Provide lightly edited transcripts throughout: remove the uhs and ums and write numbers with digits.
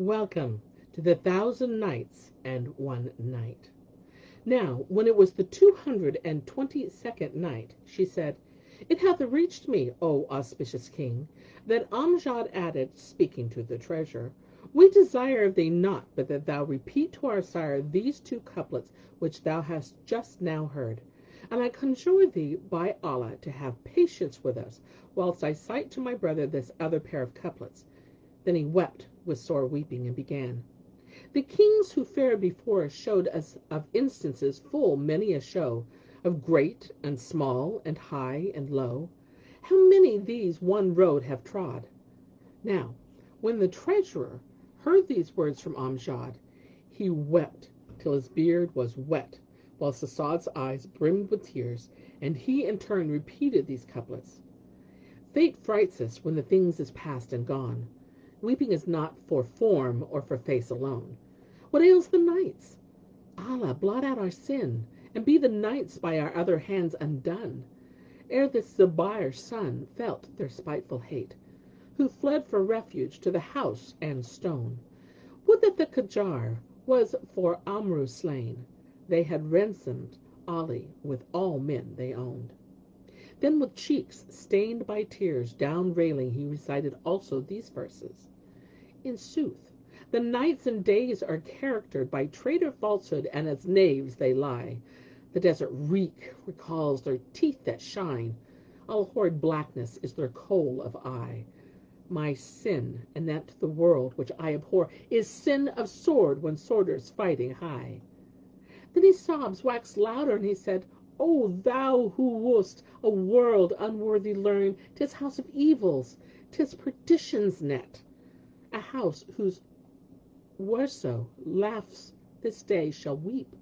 Welcome to the 1,000 Nights and 1 Night. Now, when it was the 222nd night, she said, It hath reached me, O auspicious king, that Amjad added, speaking to the treasurer, We desire of thee not but that thou repeat to our sire these 2 couplets which thou hast just now heard. And I conjure thee by Allah to have patience with us, whilst I cite to my brother this other pair of couplets. Then he wept with sore weeping, and began. The kings who fared before us showed us of instances full many a show, of great and small, and high and low. How many these one road have trod? Now, when the treasurer heard these words from Amjad, he wept till his beard was wet, whilst Assad's eyes brimmed with tears, and he in turn repeated these couplets. Fate frights us when the things is past and gone. Weeping is not for form or for face alone. What ails the knights? Allah blot out our sin, and be the knights by our other hands undone. Ere this Zubair's son felt their spiteful hate, who fled for refuge to the house and stone. Would that the Qajar was for Amru slain. They had ransomed Ali with all men they owned. Then with cheeks stained by tears, down railing he recited also these verses. In sooth, the nights and days are charactered by traitor falsehood, and as knaves they lie. The desert reek recalls their teeth that shine. All horrid blackness is their kohl of eye. My sin, anent the world which I abhor, is sin of sword when sworders fighting high. Then his sobs waxed louder, and he said, O thou who wouldst a world unworthy learn, 'tis house of evils, 'tis perdition's net. A house whose whereso laughs this day shall weep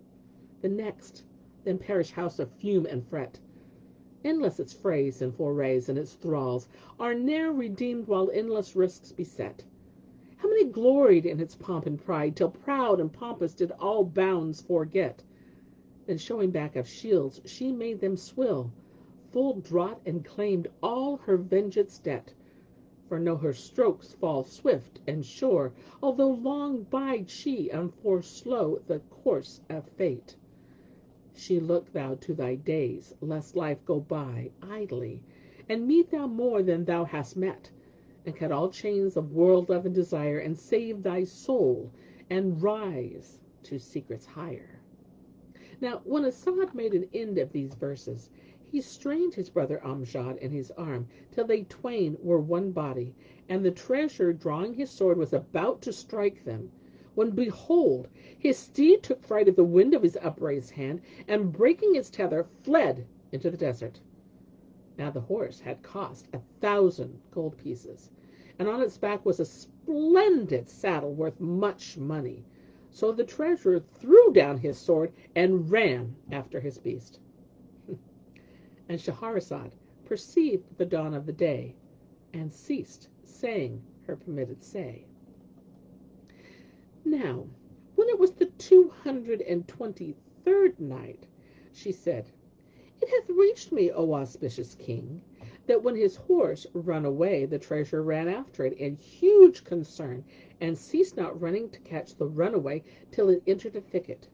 the next, then perish house of fume and fret. Endless its frays and forays, and its thralls are ne'er redeemed while endless risks beset. How many gloried in its pomp and pride, till proud and pompous did all bounds forget. Then showing back of shields, she made them swill, full draught, and claimed all her vengeance debt. For know her strokes fall swift and sure, although long bide she and foreslow the course of fate. She look thou to thy days, lest life go by idly, and meet thou more than thou hast met, and cut all chains of world love and desire, and save thy soul, and rise to secrets higher. Now, when Asad made an end of these verses, he strained his brother Amjad in his arm, till they twain were one body, and the treasurer, drawing his sword, was about to strike them, when, behold, his steed took fright of the wind of his upraised hand, and breaking its tether, fled into the desert. Now the horse had cost 1,000 gold pieces, and on its back was a splendid saddle worth much money. So the treasurer threw down his sword and ran after his beast. And Shahrazad perceived the dawn of the day, and ceased saying her permitted say. Now, when it was the 223rd night, she said, It hath reached me, O auspicious king, that when his horse run away, the treasurer ran after it in huge concern, and ceased not running to catch the runaway till it entered a thicket.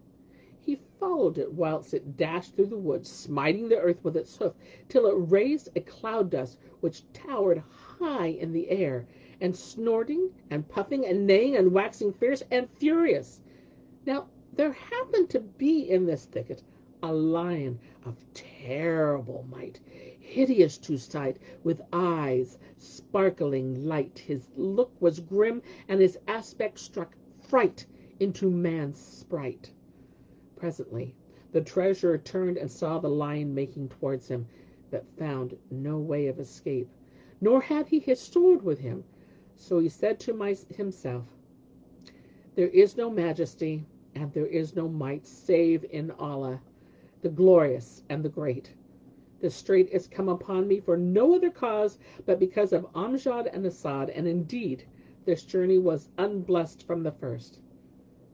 He followed it whilst it dashed through the woods, smiting the earth with its hoof, till it raised a cloud dust which towered high in the air, and snorting and puffing and neighing and waxing fierce and furious. Now there happened to be in this thicket a lion of terrible might, hideous to sight, with eyes sparkling light. His look was grim, and his aspect struck fright into man's sprite. Presently the treasurer turned and saw the lion making towards him, but found no way of escape, nor had he his sword with him. So he said to himself, There is no majesty, and there is no might, save in Allah, the glorious and the great. The strait is come upon me for no other cause but because of Amjad and Asad, and indeed this journey was unblessed from the first.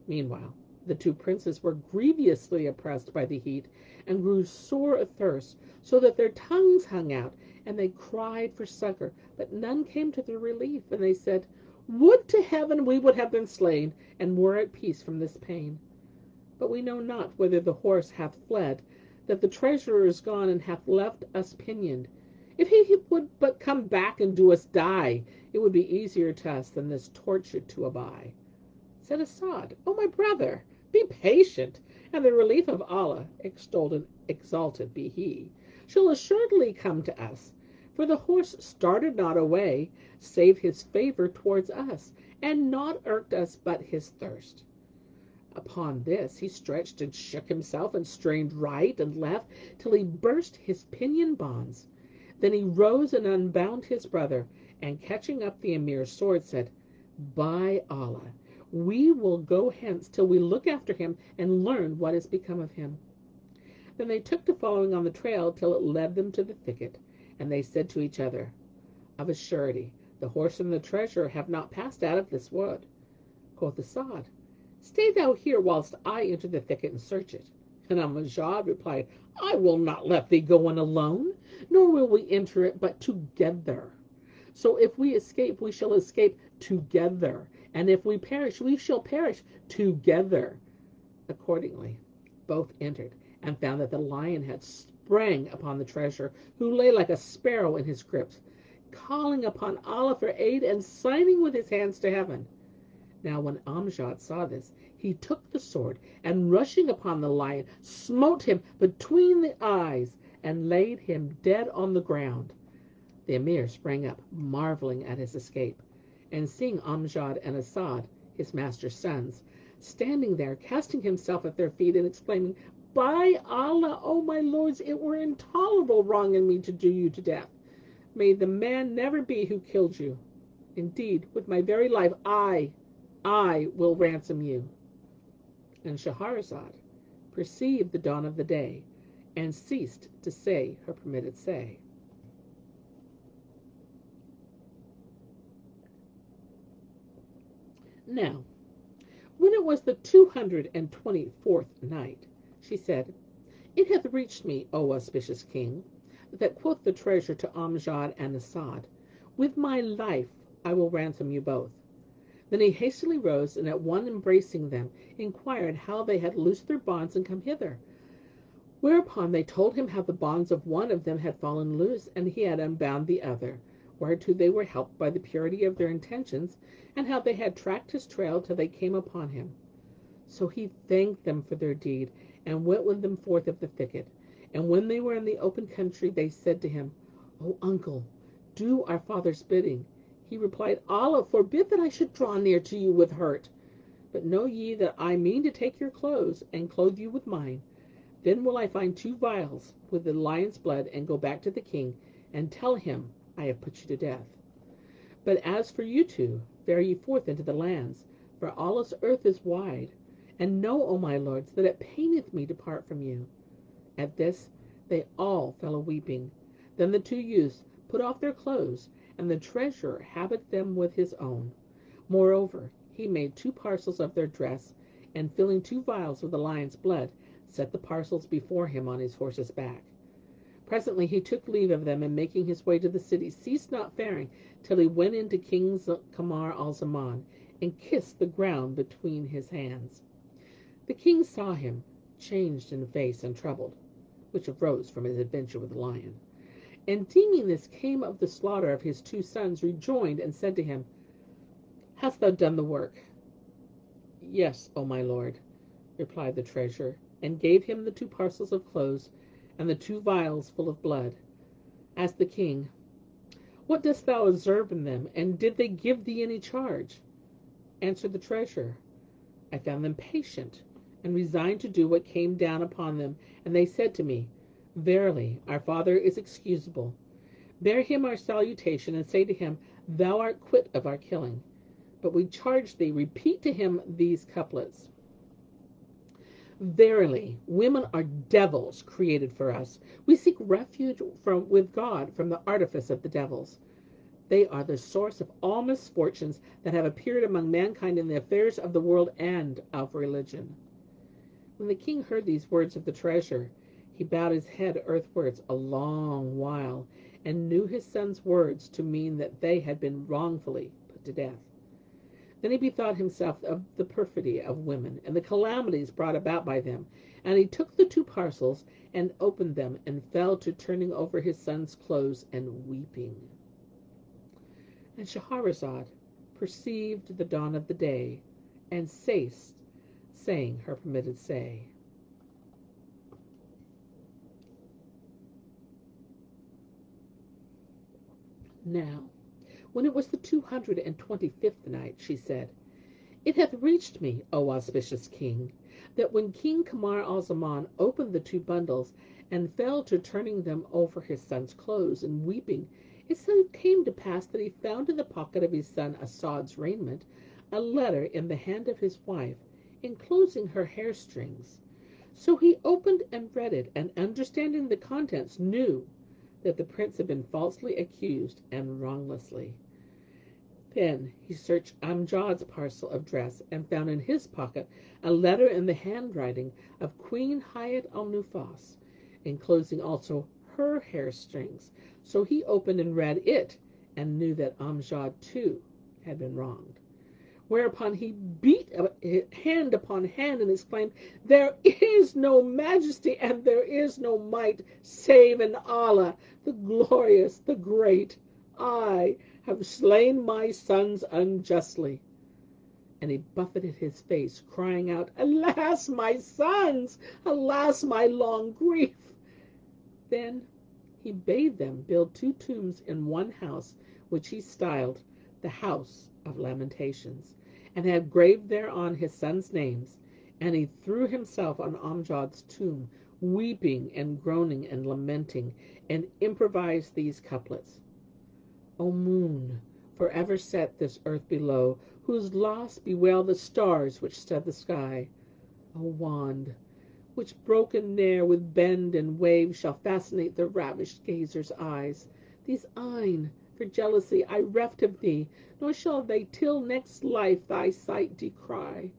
Meanwhile, the 2 princes were grievously oppressed by the heat, and grew sore athirst, so that their tongues hung out, and they cried for succor, but none came to their relief. And they said, Would to heaven we would have been slain, and were at peace from this pain. But we know not whither the horse hath fled, that the treasurer is gone, and hath left us pinioned. If he would but come back and do us die, it would be easier to us than this torture to abide. Said Asad, O my brother, be patient, and the relief of Allah, extolled and exalted be He, shall assuredly come to us. For the horse started not away, save his favor towards us, and naught irked us but his thirst. Upon this he stretched and shook himself, and strained right and left, till he burst his pinion bonds. Then he rose and unbound his brother, and catching up the Emir's sword, said, By Allah, we will go hence till we look after him and learn what is become of him. Then they took to following on the trail till it led them to the thicket, and they said to each other, Of a surety, the horse and the treasure have not passed out of this wood. Quoth Asad, Stay thou here whilst I enter the thicket and search it. And Amjad replied, I will not let thee go in alone, nor will we enter it but together. So if we escape, we shall escape together, and if we perish, we shall perish together. Accordingly, both entered, and found that the lion had sprang upon the treasure, who lay like a sparrow in his grips, calling upon Allah for aid and signing with his hands to heaven. Now when Amjad saw this, he took the sword, and rushing upon the lion, smote him between the eyes, and laid him dead on the ground. The Emir sprang up, marveling at his escape, and seeing Amjad and Asad, his master's sons, standing there, casting himself at their feet, and exclaiming, By Allah, O my lords, it were intolerable wrong in me to do you to death. May the man never be who killed you. Indeed, with my very life, I will ransom you. And Shahrazad perceived the dawn of the day, and ceased to say her permitted say. Now, when it was the 224th night, she said, It hath reached me, O auspicious king, that quoth the treasure to Amjad and Asad, With my life I will ransom you both. Then he hastily rose, and at one embracing them, inquired how they had loosed their bonds and come hither. Whereupon they told him how the bonds of one of them had fallen loose, and he had unbound the other, whereto they were helped by the purity of their intentions, and how they had tracked his trail till they came upon him. So he thanked them for their deed, and went with them forth of the thicket. And when they were in the open country, they said to him, O uncle, do our father's bidding. He replied, Allah forbid that I should draw near to you with hurt. But know ye that I mean to take your clothes, and clothe you with mine. Then will I find 2 vials with the lion's blood, and go back to the king, and tell him I have put you to death. But as for you two, fare ye forth into the lands, for Allah's earth is wide. And know, O my lords, that it paineth me to part from you. At this they all fell a-weeping. Then the 2 youths put off their clothes, and the treasurer habited them with his own. Moreover, he made 2 parcels of their dress, and filling 2 vials with the lion's blood, set the parcels before him on his horse's back. Presently he took leave of them, and making his way to the city, ceased not faring till he went into King Kamar al-Zaman, and kissed the ground between his hands. The king saw him, changed in face and troubled, which arose from his adventure with the lion, and deeming this came of the slaughter of his 2 sons, rejoined and said to him, Hast thou done the work? Yes, O my lord, replied the treasurer, and gave him the 2 parcels of clothes, and the 2 vials full of blood. Asked the king, What dost thou observe in them, and did they give thee any charge? Answered the treasurer, I found them patient, and resigned to do what came down upon them, and they said to me, Verily, our father is excusable. Bear him our salutation, and say to him, Thou art quit of our killing. But we charge thee, repeat to him these couplets. Verily, women are devils created for us. We seek refuge with God from the artifice of the devils. They are the source of all misfortunes that have appeared among mankind in the affairs of the world and of religion. When the king heard these words of the treasurer, he bowed his head earthwards a long while, and knew his son's words to mean that they had been wrongfully put to death. Then he bethought himself of the perfidy of women, and the calamities brought about by them. And he took the two parcels, and opened them, and fell to turning over his son's clothes, and weeping. And Shahrazad perceived the dawn of the day, and ceased saying her permitted say. Now, when it was the 225th night, she said, It hath reached me, O auspicious king, that when King Kamar al-Zaman opened the two bundles, and fell to turning them over his son's clothes, and weeping, it so came to pass that he found in the pocket of his son Asad's raiment a letter in the hand of his wife, enclosing her hair strings. So he opened and read it, and understanding the contents, knew that the prince had been falsely accused and wronglessly. Then he searched Amjad's parcel of dress, and found in his pocket a letter in the handwriting of Queen Hayat al-Nufus, enclosing also her hair strings. So he opened and read it, and knew that Amjad too had been wronged. Whereupon he beat hand upon hand, and exclaimed, There is no majesty and there is no might save in Allah, the glorious, the great. I have slain my sons unjustly. And he buffeted his face, crying out, Alas, my sons! Alas, my long grief! Then he bade them build two tombs in one house, which he styled the House of Lamentations, and had graved thereon his sons' names. And he threw himself on Amjad's tomb, weeping and groaning and lamenting, and improvised these couplets. O moon, forever set this earth below, whose loss bewail the stars which stud the sky. O wand, which broken ne'er with bend and wave shall fascinate the ravished gazer's eyes. These eyne, for jealousy, I reft of thee, nor shall they till next life thy sight decry.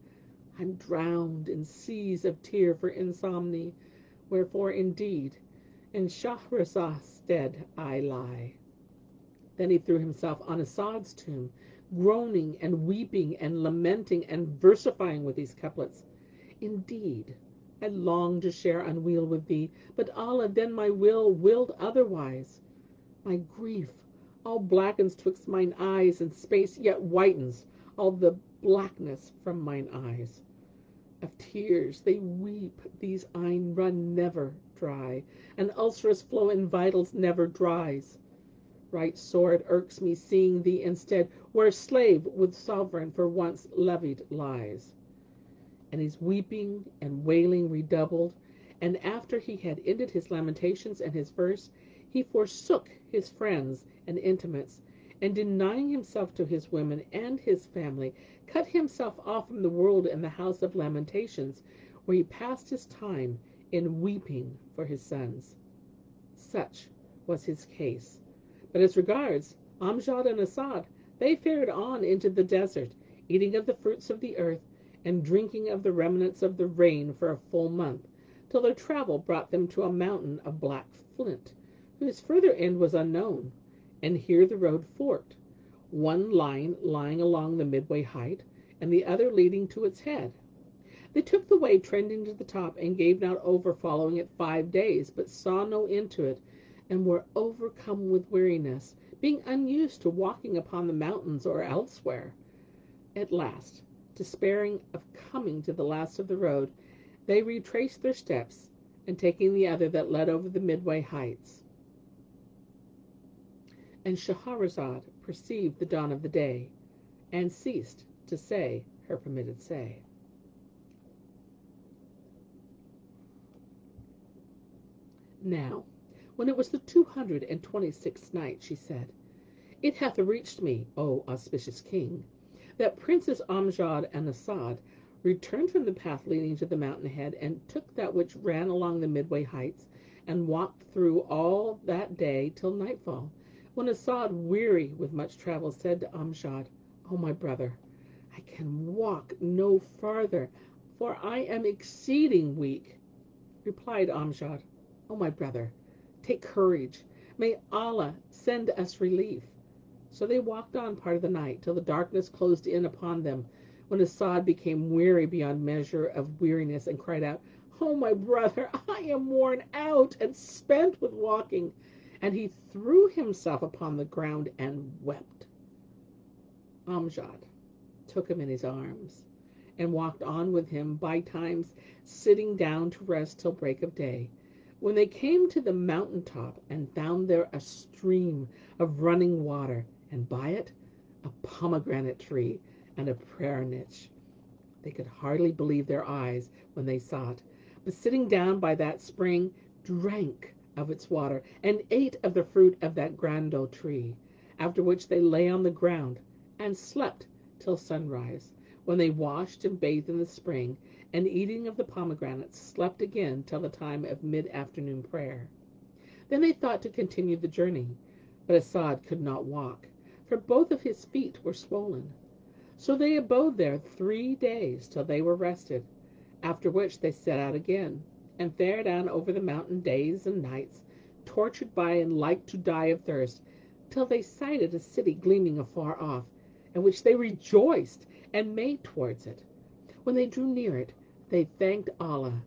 I'm drowned in seas of tear for insomny, wherefore indeed in Shahrazad's stead I lie. Then he threw himself on Asad's tomb, groaning and weeping and lamenting and versifying with these couplets. Indeed, I longed to share unweal with thee, but Allah then my will willed otherwise. My grief all blackens twixt mine eyes, and space yet whitens all the blackness from mine eyes. Of tears they weep, these eyne run never dry, and ulcerous flow in vitals never dries. Right sore it irks me seeing thee instead, where slave with sovereign for once levied lies. And his weeping and wailing redoubled, and after he had ended his lamentations and his verse, he forsook his friends and intimates, and denying himself to his women and his family, cut himself off from the world in the house of lamentations, where he passed his time in weeping for his sons. Such was his case. But as regards Amjad and Asad, they fared on into the desert, eating of the fruits of the earth, and drinking of the remnants of the rain for a full month, till their travel brought them to a mountain of black flint, whose further end was unknown, and here the road forked, one line lying along the midway height, and the other leading to its head. They took the way trending to the top, and gave not over following it 5 days, but saw no end to it, and were overcome with weariness, being unused to walking upon the mountains or elsewhere. At last, despairing of coming to the last of the road, they retraced their steps, and taking the other that led over the midway heights. And Shahrazad perceived the dawn of the day, and ceased to say her permitted say. Now, when it was the 226th night, she said, It hath reached me, O auspicious king, that Princes Amjad and Asad returned from the path leading to the mountain head, and took that which ran along the midway heights, and walked through all that day till nightfall, when Asad, weary with much travel, said to Amjad, O my brother, I can walk no farther, for I am exceeding weak. Replied Amjad, O my brother, take courage. May Allah send us relief. So they walked on part of the night, till the darkness closed in upon them, when As'ad became weary beyond measure of weariness, and cried out, "Oh, my brother, I am worn out and spent with walking." And he threw himself upon the ground and wept. Amjad took him in his arms, and walked on with him, by times sitting down to rest till break of day. When they came to the mountain top, and found there a stream of running water, and by it a pomegranate tree and a prayer niche, they could hardly believe their eyes when they saw it, but sitting down by that spring, drank of its water, and ate of the fruit of that grand old tree. After which they lay on the ground, and slept till sunrise, when they washed and bathed in the spring, and eating of the pomegranates, slept again till the time of mid-afternoon prayer. Then they thought to continue the journey, but As'ad could not walk, for both of his feet were swollen. So they abode there 3 days, till they were rested, after which they set out again, and fared on over the mountain days and nights, tortured by and like to die of thirst, till they sighted a city gleaming afar off, in which they rejoiced and made towards it. When they drew near it, they thanked Allah,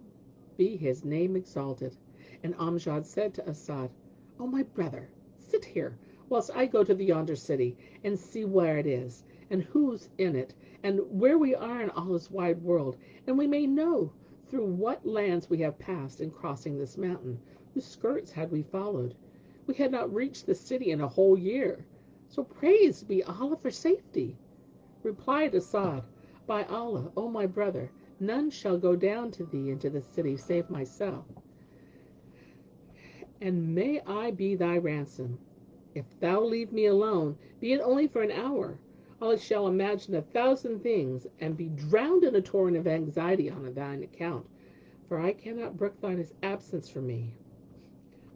be his name exalted. And Amjad said to As'ad, "O my brother, sit here, whilst I go to the yonder city, and see where it is, and who's in it, and where we are in Allah's wide world, and we may know through what lands we have passed in crossing this mountain, whose skirts had we followed, we had not reached the city in a whole year. So praised be Allah for safety." Replied As'ad, "By Allah, O my brother, none shall go down to thee into the city save myself, and may I be thy ransom. If thou leave me alone, be it only for an hour, I shall imagine 1,000 things, and be drowned in a torrent of anxiety on thine account, for I cannot brook thine absence from me."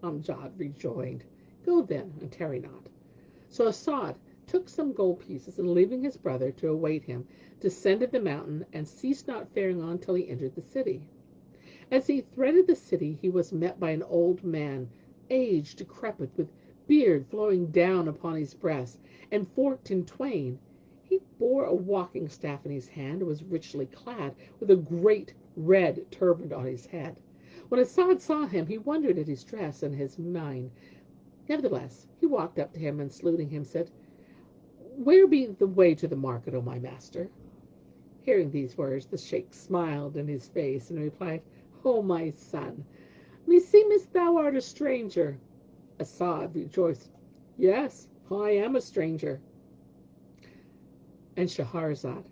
Amjad rejoined, "Go then, and tarry not." So As'ad took some gold pieces, and leaving his brother to await him, descended the mountain, and ceased not faring on till he entered the city. As he threaded the city, he was met by an old man, aged, decrepit, with beard flowing down upon his breast, and forked in twain. He bore a walking staff in his hand, and was richly clad, with a great red turban on his head. When As'ad saw him, he wondered at his dress and his mien. Nevertheless, he walked up to him, and saluting him, said, "Where be the way to the market, O my master?" Hearing these words, the sheikh smiled in his face, and replied, "O my son, meseemeth thou art a stranger." As'ad rejoiced, "Yes, I am a stranger." And Shahrazad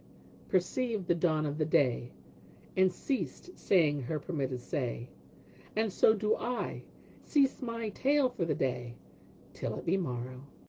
perceived the dawn of the day, and ceased saying her permitted say. And so do I cease my tale for the day, till it be morrow.